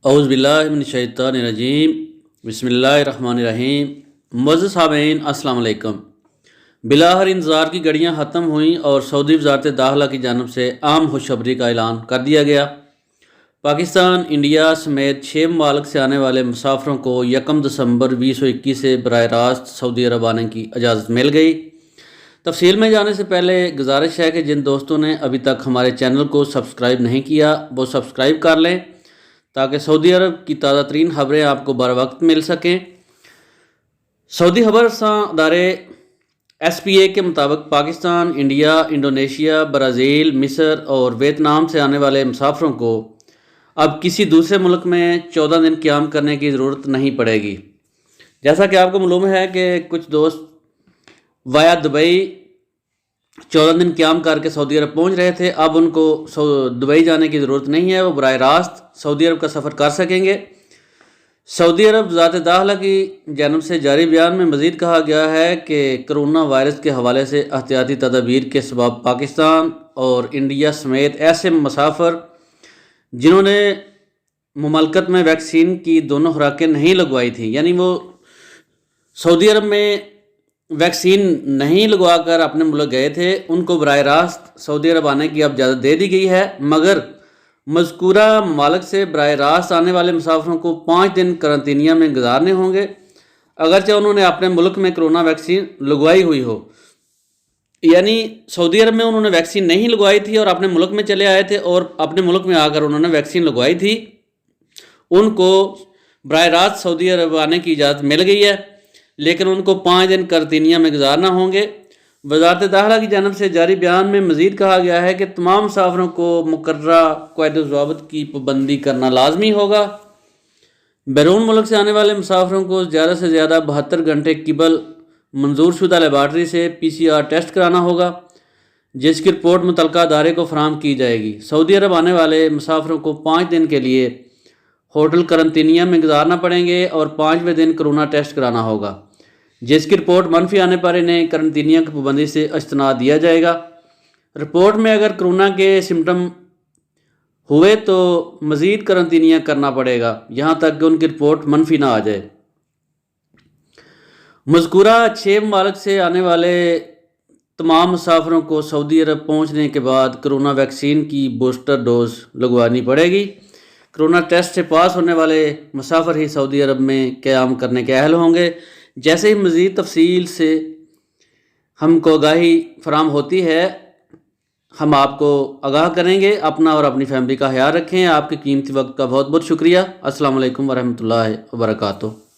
औज़ु बिल्लाहि मिनश शैतानिर रजीम बिस्मिल्लाहिर रहमानिर रहीम। मुअज़्ज़ज़ सामीईन अस्सलाम वालेकुम। बिलाहर इंतज़ार की घड़ियाँ ख़त्म हुईं और सऊदी वज़ारत दाखिला की जानिब से आम खुशखबरी का ऐलान कर दिया गया। पाकिस्तान, इंडिया समेत 6 ममालिक से आने वाले मुसाफिरों को 1 दिसंबर 2021 से बराह रास्त सऊदी अरब आने की इजाज़त मिल गई। तफसील में जाने से पहले गुजारिश है कि जिन दोस्तों ने अभी तक हमारे चैनल को सब्सक्राइब नहीं किया वो सब्सक्राइब कर लें ताकि सऊदी अरब की ताज़ा तरीन खबरें आपको बर वक्त मिल सकें। सऊदी खबर अदारे SPA के मुताबिक पाकिस्तान, इंडिया, इंडोनेशिया, ब्राज़ील, मिस्र और वियतनाम से आने वाले मुसाफिरों को अब किसी दूसरे मुल्क में 14 दिन क़याम करने की ज़रूरत नहीं पड़ेगी। जैसा कि आपको मालूम है कि कुछ दोस्त वाया दुबई 14 दिन क़याम करके सऊदी अरब पहुंच रहे थे। अब उनको दुबई जाने की ज़रूरत नहीं है, वो बराह रास्त सऊदी अरब का सफ़र कर सकेंगे। सऊदी अरब वज़ारत दाखिला की जानिब से जारी बयान में मज़ीद कहा गया है कि कोरोना वायरस के हवाले से एहतियाती तदाबीर के सबब पाकिस्तान और इंडिया समेत ऐसे मुसाफिर जिन्होंने मुमालिकत में वैक्सीन की दोनों खुराकें नहीं लगवाई थी, यानी वो सऊदी अरब में वैक्सीन नहीं लगवा कर अपने मुल्क गए थे, उनको बराह रास्त सऊदी अरब आने की अब इजाज़त दे दी गई है। मगर मज़कूरा ममालिक से बराह रास्त आने वाले मुसाफिरों को 5 दिन करंतनिया में गुजारने होंगे, अगरचे उन्होंने अपने मुल्क में कोरोना वैक्सीन लगवाई हुई हो। यानी सऊदी अरब में उन्होंने वैक्सीन नहीं लगवाई थी और अपने मुल्क में चले आए थे और अपने मुल्क में आकर उन्होंने वैक्सीन लगवाई थी, उनको बराह रास्त सऊदी अरब आने की इजाज़त मिल गई है, लेकिन उनको 5 दिन करंतनिया में गुजारना होंगे। वज़ारत दाखिला की जानिब से जारी बयान में मज़ीद कहा गया है कि तमाम मुसाफिरों को मुकर्ररा क़ैद-ओ-ज़ाब्त की पाबंदी करना लाजमी होगा। बैरून मुल्क से आने वाले मुसाफिरों को ज़्यादा से ज़्यादा 72 घंटे क़िबल मंजूर शुदा लेबार्ट्री से PCR टेस्ट कराना होगा, जिसकी रिपोर्ट मुतल्लिका अदारे को फराहम की जाएगी। सऊदी अरब आने वाले मुसाफिरों को 5 दिन के लिए होटल करंतनिया में गुजारना पड़ेंगे और 5वें दिन कोरोना टेस्ट कराना होगा, जिसकी रिपोर्ट मनफी आने पर इन्हें करंतनिया की पाबंदी से इज्तनाब दिया जाएगा। रिपोर्ट में अगर कोरोना के सिम्टम हुए तो मज़ीद करंतनिया करना पड़ेगा, यहाँ तक कि उनकी रिपोर्ट मनफी ना आ जाए। मज़कूरा 6 ममालिक से आने वाले तमाम मुसाफिरों को सऊदी अरब पहुँचने के बाद कोरोना वैक्सीन की बूस्टर डोज लगवानी पड़ेगी। कोरोना टेस्ट से पास होने वाले मुसाफिर ही सऊदी अरब में क़याम करने के अहल होंगे। जैसे ही मज़ीद तफसील से हमको आगाही फराहम होती है, हम आपको आगाह करेंगे। अपना और अपनी फैमिली का ख्याल रखें। आपके कीमती वक्त का बहुत बहुत शुक्रिया। अस्सलाम वालेकुम वरहमतुल्लाहि वबरकातुहू।